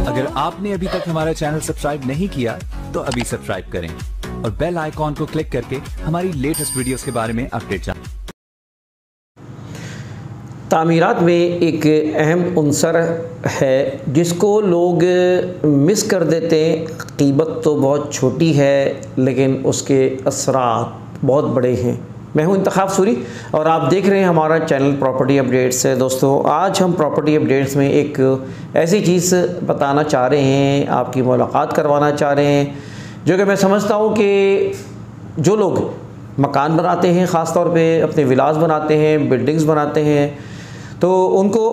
अगर आपने अभी तक हमारा चैनल सब्सक्राइब नहीं किया तो अभी सब्सक्राइब करें और बेल आइकॉन को क्लिक करके हमारी लेटेस्ट वीडियोस के बारे में अपडेट जानें। तामीरात में एक अहम उन्सर है जिसको लोग मिस कर देते हैं। कीमत तो बहुत छोटी है लेकिन उसके असरात बहुत बड़े हैं। मैं हूं इंतखाब सूरी और आप देख रहे हैं हमारा चैनल प्रॉपर्टी अपडेट्स है। दोस्तों, आज हम प्रॉपर्टी अपडेट्स में एक ऐसी चीज़ बताना चाह रहे हैं, आपकी मुलाकात करवाना चाह रहे हैं, जो कि मैं समझता हूं कि जो लोग मकान बनाते हैं, ख़ास तौर पे अपने विलास बनाते हैं, बिल्डिंग्स बनाते हैं, तो उनको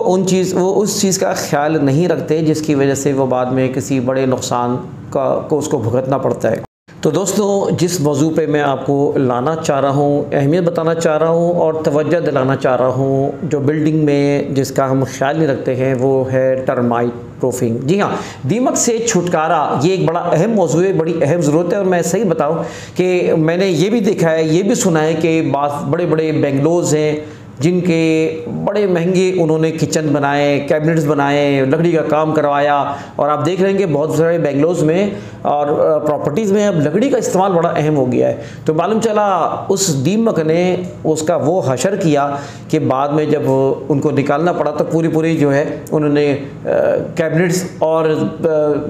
वो उस चीज़ का ख्याल नहीं रखते जिसकी वजह से वो बाद में किसी बड़े नुकसान को उसको भुगतना पड़ता है। तो दोस्तों, जिस मौजू पे मैं आपको लाना चाह रहा हूँ, अहमियत बताना चाह रहा हूँ और तवज्जो दिलाना चाह रहा हूँ, जो बिल्डिंग में जिसका हम ख्याल नहीं रखते हैं, वो है टर्माइट प्रूफिंग। जी हाँ, दीमक से छुटकारा, ये एक बड़ा अहम मौजू है, बड़ी अहम ज़रूरत है। और मैं सही बताऊँ कि मैंने ये भी देखा है, ये भी सुना है कि बड़े बड़े बेंगलोज़ हैं जिनके बड़े महंगे उन्होंने किचन बनाए, कैबिनेट्स बनाए, लकड़ी का काम करवाया, और आप देख रहे हैं कि बहुत सारे बेंगलोर्स में और प्रॉपर्टीज़ में अब लकड़ी का इस्तेमाल बड़ा अहम हो गया है। तो मालूम चला उस दीमक ने उसका वो हशर किया कि बाद में जब उनको निकालना पड़ा तो पूरी जो है उन्होंने कैबिनेट्स और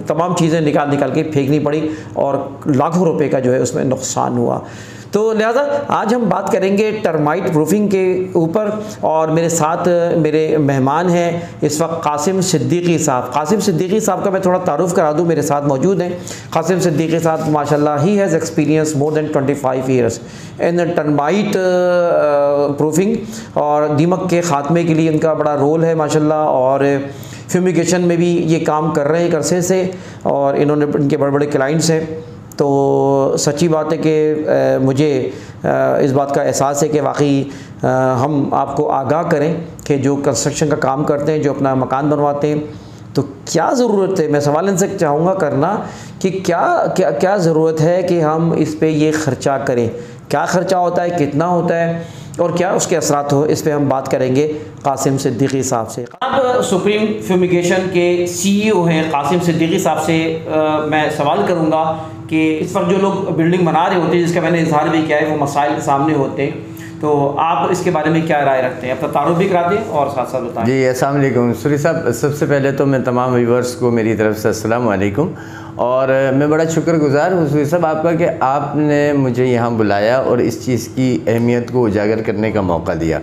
तमाम चीज़ें निकाल के फेंकनी पड़ी और लाखों रुपये का जो है उसमें नुकसान हुआ। तो लिहाजा आज हम बात करेंगे टर्माइट प्रूफिंग के ऊपर, और मेरे साथ मेरे मेहमान हैं इस वक्त कासिम सिद्दीकी साहब। कासिम सिद्दीकी साहब का मैं थोड़ा तारुफ करा दूं, मेरे साथ मौजूद हैं। कासिम सिद्दीकी साहब माशाल्लाह he has experience more than 25 years in termite proofing, और दीमक के ख़ात्मे के लिए इनका बड़ा रोल है माशाल्लाह, और फ्यूमिगेशन में भी ये काम कर रहे हैं एक अरसे से, और इनके बड़े बड़े क्लाइंट्स हैं। तो सच्ची बात है कि मुझे इस बात का एहसास है कि वाकई हम आपको आगाह करें कि जो कंस्ट्रक्शन का काम करते हैं, जो अपना मकान बनवाते हैं, तो क्या ज़रूरत है, मैं सवाल इनसे चाहूँगा करना कि क्या ज़रूरत है कि हम इस पे ये ख़र्चा करें, क्या ख़र्चा होता है, कितना होता है और क्या उसके असरात हो, इस पे हम बात करेंगे कासिम सिद्दीकी साहब से। आप सुप्रीम फ्यूमिगेशन के CEO हैं, कासिम सिद्दीकी साहब से मैं सवाल करूंगा कि इस वक्त जो लोग बिल्डिंग बना रहे होते हैं, जिसका मैंने इजहार भी किया है, वो मसाइल के सामने होते हैं, तो आप इसके बारे में क्या राय रखते हैं? अपना तारुफ भी करा दें और साथ साथ बताएं। जी, अस्सलाम वालेकुम सूरी साहब। सबसे पहले तो मैं तमाम व्यूवर्स को मेरी तरफ से अस्सलाम वालेकुम, और मैं बड़ा शुक्रगुजार हूँ सूरी साहब आपका कि आपने मुझे यहाँ बुलाया और इस चीज़ की अहमियत को उजागर करने का मौका दिया।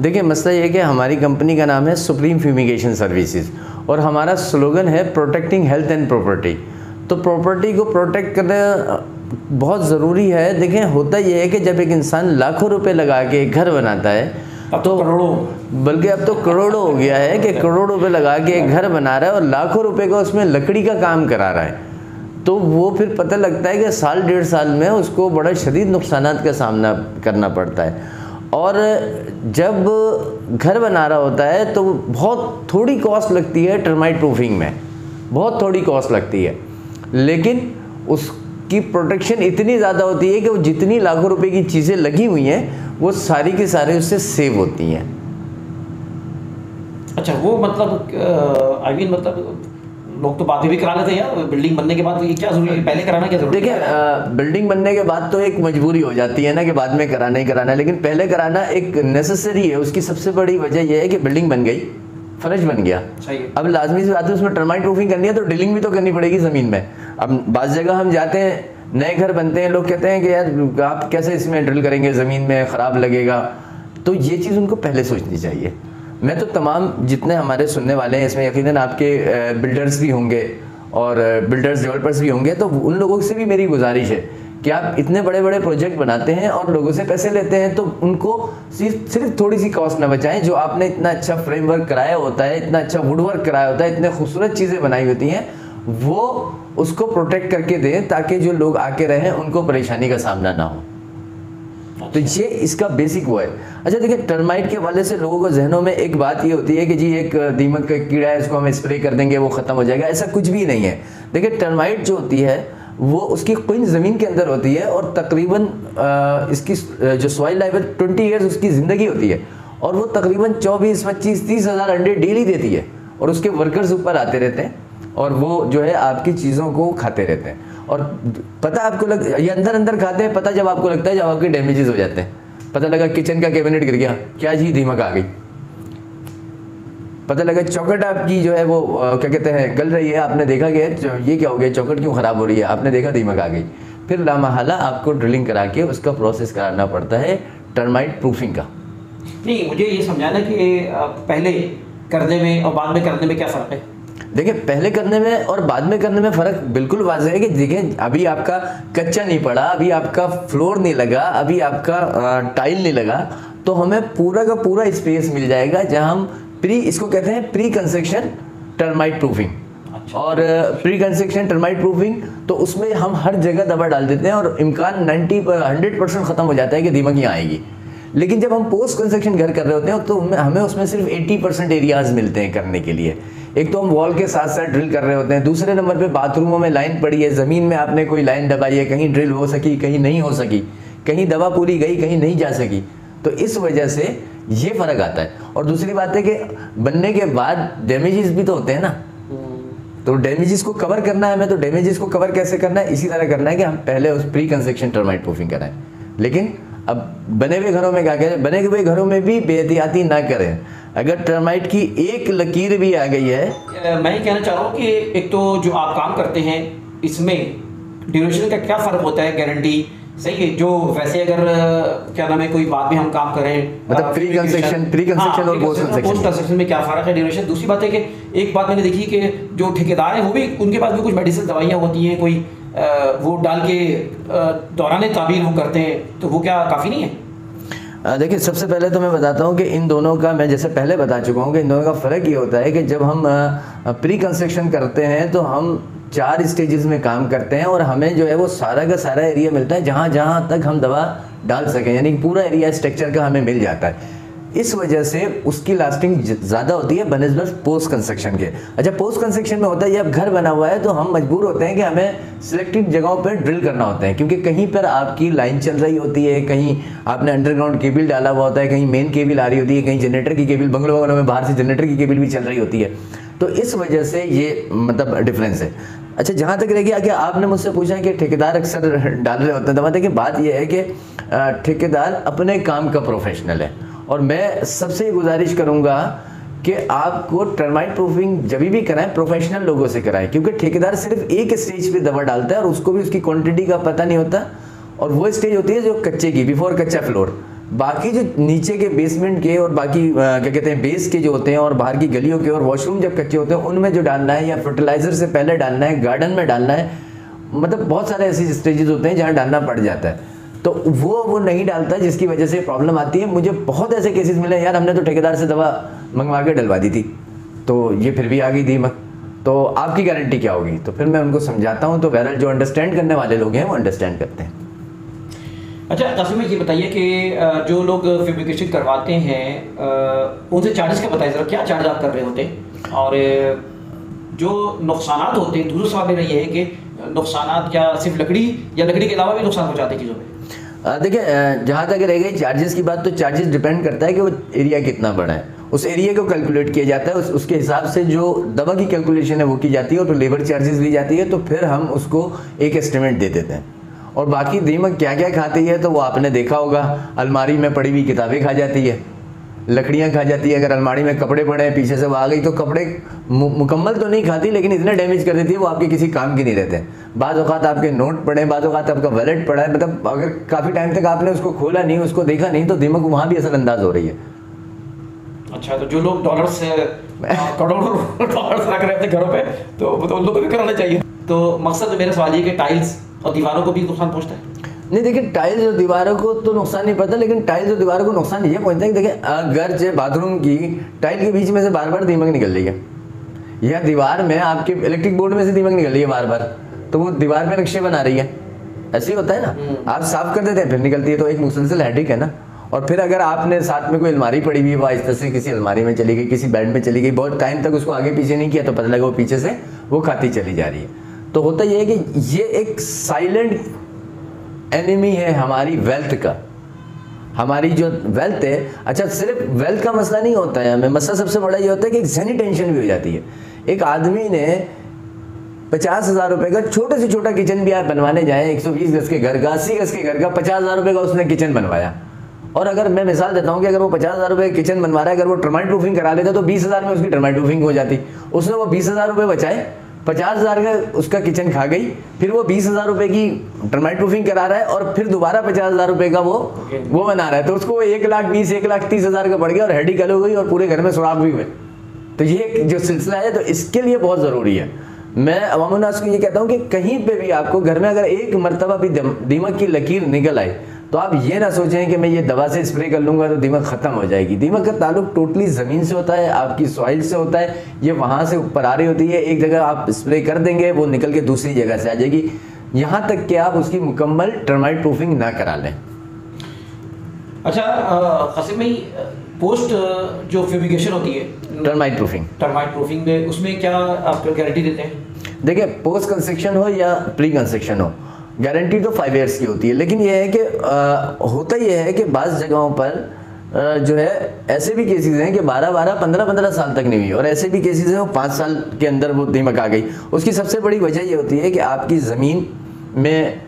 देखिए, मसला ये है कि हमारी कंपनी का नाम है सुप्रीम फ्यूमिगेशन सर्विसेज और हमारा स्लोगन है प्रोटेक्टिंग हेल्थ एंड प्रॉपर्टी। तो प्रॉपर्टी को प्रोटेक्ट करना बहुत ज़रूरी है। देखें, होता यह है कि जब एक इंसान लाखों रुपए लगा के एक घर बनाता है, अब तो करोड़ों, बल्कि अब तो करोड़ों हो गया है कि करोड़ों रुपए लगा के एक घर बना रहा है और लाखों रुपए का उसमें लकड़ी का काम करा रहा है, तो वो फिर पता लगता है कि साल डेढ़ साल में उसको बड़ा शदीद नुकसानात का सामना करना पड़ता है। और जब घर बना रहा होता है तो बहुत थोड़ी कॉस्ट लगती है टर्माइट प्रूफिंग में, बहुत थोड़ी कॉस्ट लगती है, लेकिन उसकी प्रोटेक्शन इतनी ज़्यादा होती है कि वो जितनी लाखों रुपए की चीज़ें लगी हुई हैं वो सारी की सारी उससे सेव होती हैं। अच्छा, वो मतलब आई मीन मतलब लोग तो बातें भी करा लेते हैं यार बिल्डिंग बनने के बाद, तो ये क्या जरूरी है, पहले कराना क्या जरूरी है? देखिए, बिल्डिंग बनने के बाद तो एक मजबूरी हो जाती है ना कि बाद में कराना ही कराना है, लेकिन पहले कराना एक नेसेसरी है। उसकी सबसे बड़ी वजह यह है कि बिल्डिंग बन गई, फर्श बन गया, अब लाजमी सी बात है उसमें टर्माइट प्रूफिंग करनी है तो ड्रिलिंग भी तो करनी पड़ेगी ज़मीन में। अब बाज़ जगह हम जाते हैं, नए घर बनते हैं, लोग कहते हैं कि यार आप कैसे इसमें ड्रिल करेंगे, ज़मीन में ख़राब लगेगा। तो ये चीज़ उनको पहले सोचनी चाहिए। मैं तो तमाम जितने हमारे सुनने वाले हैं, इसमें यकीनन आपके बिल्डर्स भी होंगे और बिल्डर्स डेवलपर्स भी होंगे, तो उन लोगों से भी मेरी गुजारिश है कि आप इतने बड़े बड़े प्रोजेक्ट बनाते हैं और लोगों से पैसे लेते हैं, तो उनको सिर्फ थोड़ी सी कॉस्ट ना बचाएं। जो आपने इतना अच्छा फ्रेमवर्क कराया होता है, इतना अच्छा वुडवर्क कराया होता है, इतने खूबसूरत चीज़ें बनाई होती हैं, वो उसको प्रोटेक्ट करके दें ताकि जो लोग आके रहें उनको परेशानी का सामना ना हो। तो ये इसका बेसिक वो है। अच्छा, देखिए, टर्माइट के वाले से लोगों को जहनों में एक बात ये होती है कि जी एक दीमक का कीड़ा है, इसको हम स्प्रे कर देंगे वो ख़त्म हो जाएगा। ऐसा कुछ भी नहीं है। देखिए, टर्माइट जो होती है वो उसकी कुंज ज़मीन के अंदर होती है और तकरीबन इसकी जो सॉइल लाइफ है 20 ईयर्स उसकी ज़िंदगी होती है, और वो तकरीबन 24, 25, 30 हज़ार अंडे डेली देती है और उसके वर्कर्स ऊपर आते रहते हैं। और वो जो है आपकी चीज़ों को खाते रहते हैं। और पता आपको ये अंदर अंदर खाते हैं, पता जब आपको लगता है जब आपके डैमेजेस हो जाते हैं। पता लगा किचन का कैबिनेट गिर गया, क्या जी दीमक आ गई। पता लगा चौखट आपकी जो है वो क्या कहते हैं गल रही है, आपने देखा कि ये क्या हो गया, चौखट क्यों ख़राब हो रही है, आपने देखा दीमक आ गई। फिर लामहला आपको ड्रिलिंग करा के उसका प्रोसेस कराना पड़ता है टर्माइट प्रूफिंग का। नहीं, मुझे ये समझाना कि पहले करने में और बाद में करने में क्या फ़र्क है? देखिए, पहले करने में और बाद में करने में फ़र्क बिल्कुल वाज़ेह है कि देखिए अभी आपका कच्चा नहीं पड़ा, अभी आपका फ्लोर नहीं लगा, अभी आपका टाइल नहीं लगा, तो हमें पूरा का पूरा स्पेस मिल जाएगा जहां हम इसको कहते हैं प्री कंस्ट्रक्शन टर्माइट प्रूफिंग। और प्री कंस्ट्रक्शन टर्माइट प्रूफिंग तो उसमें हम हर जगह दवा डाल देते हैं और इम्कान 100% ख़त्म हो जाता है कि दीमक यहाँ आएगी। लेकिन जब हम पोस्ट कंस्ट्रक्शन घर कर रहे होते हैं तो हमें उसमें सिर्फ 80% एरियाज मिलते हैं करने के लिए। एक तो हम वॉल के साथ साथ ड्रिल कर रहे होते हैं, दूसरे नंबर पे बाथरूमों में लाइन पड़ी है, ज़मीन में आपने कोई लाइन दबाई है, कहीं ड्रिल हो सकी कहीं नहीं हो सकी, कहीं दवा पूरी गई कहीं नहीं जा सकी, तो इस वजह से ये फ़र्क आता है। और दूसरी बात है कि बनने के बाद डैमेजेस भी तो होते हैं ना, तो डैमेजेस को कवर करना है हमें, तो डैमेजेस को कवर कैसे करना है, इसी तरह करना है कि हम पहले उस प्री कंस्ट्रक्शन टर्माइट प्रूफिंग कराएं। लेकिन अब बने हुए घरों में क्या करें, बने हुए घरों में भी बेहतियाती ना करें। अगर टर्माइट की एक लकीर भी आ गई है, मैं ये कहना चाह रहा हूँ कि एक तो जो आप काम करते हैं इसमें ड्यूरेशन का क्या फ़र्क होता है, गारंटी सही है जो वैसे अगर क्या नाम है कोई बाद में हम काम करें, मतलब प्री कंस्ट्रक्शन और पोस्ट कंस्ट्रक्शन में क्या फ़र्क है ड्यूरेशन। दूसरी बात है कि एक बात मैंने देखी कि जो ठेकेदार हैं वो भी उनके पास भी कुछ मेडिसिन दवाइयाँ होती हैं, कोई वो डाल के दौरान ताबीर वो करते हैं, तो वो क्या काफ़ी नहीं है? देखिए, सबसे पहले तो मैं बताता हूँ कि इन दोनों का, मैं जैसे पहले बता चुका हूँ कि इन दोनों का फ़र्क ये होता है कि जब हम प्री कंस्ट्रक्शन करते हैं तो हम 4 स्टेजेस में काम करते हैं और हमें जो है वो सारा का सारा एरिया मिलता है जहाँ जहाँ तक हम दवा डाल सकें, यानी पूरा एरिया स्ट्रक्चर का हमें मिल जाता है। इस वजह से उसकी लास्टिंग ज़्यादा होती है बनस्बत पोस्ट कंस्ट्रक्शन के। अच्छा, पोस्ट कंस्ट्रक्शन में होता है जब घर बना हुआ है तो हम मजबूर होते हैं कि हमें सिलेक्टेड जगहों पर ड्रिल करना होता है, क्योंकि कहीं पर आपकी लाइन चल रही होती है, कहीं आपने अंडरग्राउंड केबल डाला हुआ होता है, कहीं मेन केबल आ रही होती है, कहीं जनरेटर की केबल, बंगलों वगैरह में बाहर से जनरेटर की केबल भी चल रही होती है, तो इस वजह से ये मतलब डिफरेंस है। अच्छा, जहाँ तक रह गया कि आपने मुझसे पूछा कि ठेकेदार अक्सर डाल रहे होते हैं, तो देखिए बात यह है कि ठेकेदार अपने काम का प्रोफेशनल है और मैं सबसे गुजारिश करूँगा कि आपको टर्माइट प्रूफिंग जब भी कराएं प्रोफेशनल लोगों से कराएं, क्योंकि ठेकेदार सिर्फ एक स्टेज पे दवा डालता है और उसको भी उसकी क्वांटिटी का पता नहीं होता, और वो स्टेज होती है जो कच्चे की, बिफोर कच्चा फ्लोर। बाकी जो नीचे के बेसमेंट के और बाकी क्या कहते हैं बेस के जो होते हैं और बाहर की गलियों के और वॉशरूम जब कच्चे होते हैं उनमें जो डालना है या फर्टिलाइजर से पहले डालना है, गार्डन में डालना है, मतलब बहुत सारे ऐसे स्टेजेस होते हैं जहाँ डालना पड़ जाता है, तो वो नहीं डालता, जिसकी वजह से प्रॉब्लम आती है। मुझे बहुत ऐसे केसेस मिले, यार हमने तो ठेकेदार से दवा मंगवा के डलवा दी थी तो ये फिर भी आ गई दीमक, तो आपकी गारंटी क्या होगी? तो फिर मैं उनको समझाता हूँ, तो बहरहाल जो अंडरस्टैंड करने वाले लोग हैं वो अंडरस्टैंड करते हैं। अच्छा, कासिम भाई ये बताइए कि जो लोग फैब्रिकेशन करवाते हैं उनसे चार्जेस का बताइए ज़रा, क्या चार्ज आप कर रहे होते हैं और जो नुकसानात होते हैं? दूसरा सवाल मेरा ये है कि नुकसानात क्या सिर्फ लकड़ी या लकड़ी के अलावा भी नुकसान पहुँचाते हैं चीज़ों में? देखिए, जहाँ तक रह गई चार्जेस की बात, तो चार्जेस डिपेंड करता है कि वो एरिया कितना बड़ा है, उस एरिया को कैलकुलेट किया जाता है, उसके हिसाब से जो दवा की कैलकुलेशन है वो की जाती है और तो लेबर चार्जेस ली जाती है, तो फिर हम उसको एक एस्टिमेट दे देते हैं। और बाकी दीमक क्या क्या खाती है तो वो आपने देखा होगा, अलमारी में पड़ी हुई किताबें खा जाती है, लकड़ियाँ खा जाती है, अगर अलमारी में कपड़े पड़े हैं पीछे से वो आ गई तो कपड़े मुकम्मल तो नहीं खाती लेकिन इतने डैमेज कर देती है वो आपके किसी काम की नहीं रहते। बाज़ औक़ात आपके नोट पड़े, बाज़ औक़ात आपका वॉलेट पड़ा है, मतलब अगर काफ़ी टाइम तक आपने उसको खोला नहीं, उसको देखा नहीं, तो दीमक वहाँ भी असरअंदाज हो रही है। अच्छा, तो जो लोग डॉलर्स करोड़ों डॉलर्स रख रहे हैं अपने घरों पे, तो उन लोगों को भी कराना चाहिए। तो मकसद मेरा सवाल ये कि टाइल्स और दीवारों को भी नुकसान पहुँचता है? नहीं, देखिए टाइल्स और दीवारों को तो नुकसान नहीं पड़ता, लेकिन टाइल्स और दीवारों को नुकसान ये पहुंचता है कि देखिए अगर जो बाथरूम की टाइल के बीच में से बार बार दीमक निकल रही है या दीवार में आपके इलेक्ट्रिक बोर्ड में से दीमक निकल रही है बार बार, तो वो दीवार में नक्शे बना रही है, ऐसे ही होता है ना, आप साफ कर देते हैं फिर निकलती है, तो एक मुसलसल हेडेक है ना। और फिर अगर आपने साथ में कोई अलमारी पड़ी हुई है, वो आहिस्ता से किसी अलमारी में चली गई, किसी बेड में चली गई, बहुत टाइम तक उसको आगे पीछे नहीं किया तो पता लगा वो पीछे से वो खाती चली जा रही है। तो होता यह है कि ये एक साइलेंट एनिमी है हमारी वेल्थ का, हमारी जो वेल्थ है। अच्छा, सिर्फ वेल्थ का मसला नहीं होता है हमें, मसला सबसे बड़ा ये होता है कि एक जहनी टेंशन भी हो जाती है। एक आदमी ने 50,000 रुपये का छोटे से छोटा किचन भी आप बनवाने जाएं, 120 गज के घर का, 80 गज के घर का, 50,000 रुपये का उसने किचन बनवाया। और अगर मैं मिसाल देता हूँ कि अगर वो 50,000 रुपये किचन बनवा रहा है, अगर वो टर्माइट प्रूफिंग करा लेता तो 20,000 में उसकी टर्माइट प्रूफिंग हो जाती। उसने वो 20,000 रुपये बचाए, 50,000 का उसका किचन खा गई, फिर वो 20,000 रुपये की टर्माइट प्रूफिंग करा रहा है और फिर दोबारा 50,000 रुपये का वो बना रहा है, तो उसको 1,20,000 1,30,000 का पड़ गया और हेडी कल हो गई और पूरे घर में सुराख भी हुए। तो ये जो सिलसिला है, तो इसके लिए बहुत ज़रूरी है। मैं अवामुन्नास को ये कहता हूँ कि कहीं पे भी आपको घर में अगर एक मरतबा भी दीमक की लकीर निकल आए तो आप ये ना सोचें कि मैं ये दवा से स्प्रे कर लूँगा तो दीमक ख़त्म हो जाएगी। दीमक का ताल्लुक टोटली ज़मीन से होता है, आपकी सॉइल से होता है, ये वहाँ से ऊपर आ रही होती है, एक जगह आप स्प्रे कर देंगे वो निकल के दूसरी जगह से आ जाएगी, यहाँ तक कि आप उसकी मुकम्मल टर्माइट प्रूफिंग ना करा लें। अच्छा कासिम भाई, पोस्ट जो फ्यूमिगेशन होती है टर्माइट प्रूफिंग में, उसमें क्या आप गारंटी देते हैं? देखिए, पोस्ट कंस्ट्रक्शन हो या प्री कंस्ट्रक्शन हो, गारंटी तो 5 ईयर्स की होती है, लेकिन यह है कि होता यह है कि बाज़ जगहों पर जो है ऐसे भी केसेस हैं कि 12-12, 15-15 साल तक नहीं हुई, और ऐसे भी केसेस हैं वो 5 साल के अंदर वो दीमक आ गई। उसकी सबसे बड़ी वजह ये होती है कि आपकी ज़मीन में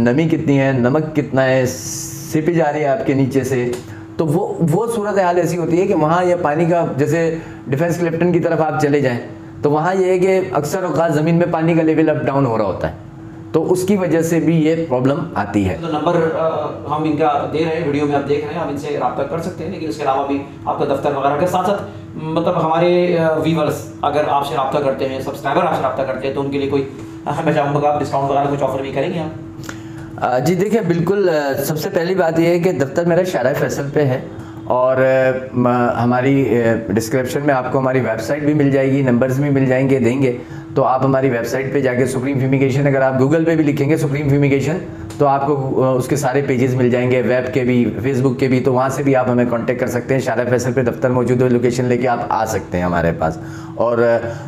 नमी कितनी है, नमक कितना है, सीपेज आ रही है आपके नीचे से, तो वो सूरत हाल ऐसी होती है कि वहाँ ये पानी का, जैसे डिफेंस क्लिफ्टन की तरफ आप चले जाएँ तो वहाँ ये है कि अक्सर औक़ात ज़मीन में पानी का लेवल अप डाउन हो रहा होता है, तो उसकी वजह से भी ये प्रॉब्लम आती है। तो नंबर हम इनका दे रहे हैं, वीडियो में आप देख रहे हैं, आप इनसे रब्ता कर सकते हैं, लेकिन इसके अलावा भी आपका दफ्तर वगैरह के साथ साथ मतलब हमारे व्यूअर्स अगर आपसे रब्ता करते हैं, सब्सक्राइबर आपसे रब्ता करते हैं, तो उनके लिए कोई हमेशा डिस्काउंट वगैरह कुछ ऑफर भी करेंगे आप? जी देखिए, बिल्कुल। सबसे पहली बात यह है कि दफ्तर मेरा शारा फैसल पे है, और हमारी डिस्क्रिप्शन में आपको हमारी वेबसाइट भी मिल जाएगी, नंबर्स भी मिल जाएंगे, देंगे, तो आप हमारी वेबसाइट पे जाके सुप्रीम फ्यूमिगेशन, अगर आप गूगल पे भी लिखेंगे सुप्रीम फ्यूमिगेशन तो आपको उसके सारे पेजेस मिल जाएंगे, वेब के भी, फेसबुक के भी, तो वहाँ से भी आप हमें कांटेक्ट कर सकते हैं। शारा फैसल पे दफ्तर मौजूद है, लोकेशन लेके आप आ सकते हैं हमारे पास। और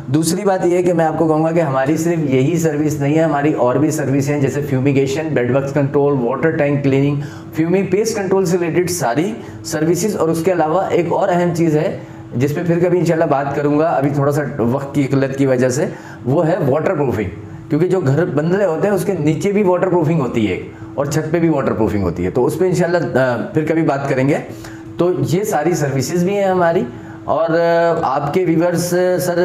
दूसरी बात यह है कि मैं आपको कहूँगा कि हमारी सिर्फ यही सर्विस नहीं है, हमारी और भी सर्विस हैं, जैसे fumigation, bedbugs control, water tank cleaning, pest control से रिलेटेड सारी सर्विसेज। और उसके अलावा एक और अहम चीज़ है जिस पे फिर कभी इंशाल्लाह बात करूंगा, अभी थोड़ा सा वक्त की किल्लत की वजह से, वो है वाटर प्रूफिंग। क्योंकि जो घर बन रहे होते हैं उसके नीचे भी वाटर प्रूफिंग होती है और छत पे भी वाटर प्रूफिंग होती है, तो उस पर इंशाल्लाह फिर कभी बात करेंगे। तो ये सारी सर्विसेज भी हैं हमारी। और आपके व्यूअर्स सर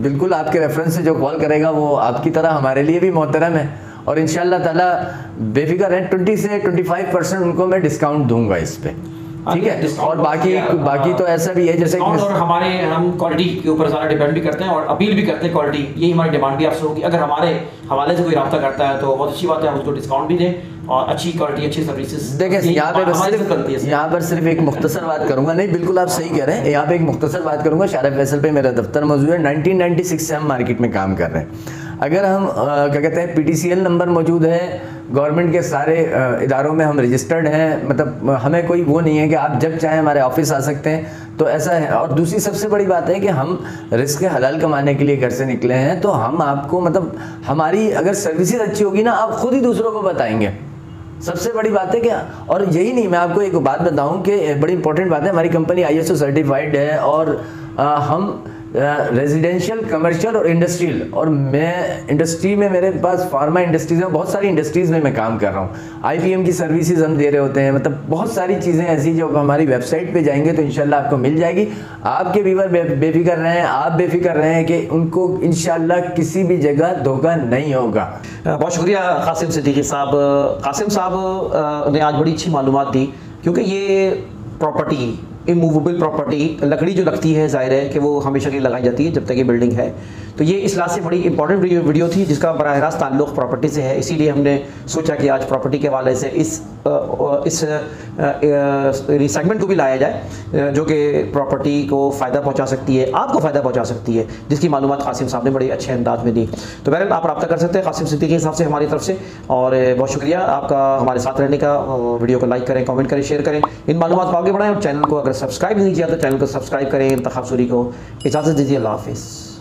बिल्कुल आपके रेफरेंस से जो कॉल करेगा वो आपकी तरह हमारे लिए भी मोहतरम है, और इंशाल्लाह ताला बेफिक्र है 20 से 25% उनको मैं डिस्काउंट दूंगा इस पे, ठीक है। और बाकी तो ऐसा भी है जैसे और हमारे हम क्वालिटी के ऊपर ज़्यादा डिपेंड भी करते हैं और अपील भी करते हैं क्वालिटी, यही हमारी डिमांड भी आपसे होगी। अगर हमारे हवाले से कोई रब्ता करता है तो बहुत अच्छी बात है, हम उसको डिस्काउंट भी दें और अच्छी क्वालिटी, अच्छी सर्विसेज। देखिए, यहाँ पर सिर्फ एक मुख्तसर बात करूँगा, नहीं बिल्कुल आप सही कह रहे हैं, यहाँ पे एक मुख्तसर बात करूँगा। शारा फैसल पे मेरा दफ्तर मौजूद है, 1996 से हम मार्केट में काम कर रहे हैं। अगर हम क्या कहते हैं PTCL नंबर मौजूद है, गवर्नमेंट के सारे इदारों में हम रजिस्टर्ड हैं, मतलब हमें कोई वो नहीं है कि आप जब चाहें हमारे ऑफिस आ सकते हैं, तो ऐसा है। और दूसरी सबसे बड़ी बात है कि हम रिस्क हलाल कमाने के लिए घर से निकले हैं, तो हम आपको मतलब हमारी अगर सर्विसेज अच्छी होगी ना, आप खुद ही दूसरों को बताएंगे। सबसे बड़ी बात है कि, और यही नहीं, मैं आपको एक बात बताऊं कि बड़ी इंपॉर्टेंट बात है, हमारी कंपनी ISO सर्टिफाइड है, और हम रेजिडेंशियल, कमर्शियल और इंडस्ट्रियल, और मैं इंडस्ट्री में, मेरे पास फार्मा इंडस्ट्रीज में, बहुत सारी इंडस्ट्रीज़ में मैं काम कर रहा हूँ। IPM की सर्विसेज हम दे रहे होते हैं, मतलब बहुत सारी चीज़ें ऐसी जो हमारी वेबसाइट पे जाएंगे तो इंशाल्लाह आपको मिल जाएगी। आपके व्यूअर बेफिक्र रहें, आप बेफिक्र रहें कि उनको इंशाल्लाह किसी भी जगह धोखा नहीं होगा। बहुत शुक्रिया कासिम सिद्दीकी साहब। कासिम साहब ने आज बड़ी अच्छी मालूमात दी, क्योंकि ये प्रॉपर्टी, इमूवेबल प्रॉपर्टी, लकड़ी जो लगती है ज़ाहिर है कि वो हमेशा के लिए लगाई जाती है जब तक ये बिल्डिंग है, तो ये इस लास्ट से बड़ी इंपॉर्टेंट वीडियो थी जिसका बराह रास्त ताल्लुक़ प्रॉपर्टी से है। इसीलिए हमने सोचा कि आज प्रॉपर्टी के हवाले से इस सेगमेंट को भी लाया जाए, जो कि प्रॉपर्टी को फ़ायदा पहुंचा सकती है, आपको फ़ायदा पहुंचा सकती है, जिसकी मालूमात कासिम साहब ने बड़े अच्छे अंदाज में दी। तो बहरहाल आप रब्ता कर सकते हैं कासिम सिद्दीकी साहब से हमारी तरफ से, और बहुत शुक्रिया आपका हमारे साथ रहने का। वीडियो को लाइक करें, कमेंट करें, शेयर करें, इन मालूमात को आगे बढ़ाएं, और चैनल को अगर सब्सक्राइब नहीं किया तो चैनल को सब्सक्राइब करें। इंतखाब सूरी को इजाज़त दीजिए, अल्लाह हाफ़िज़।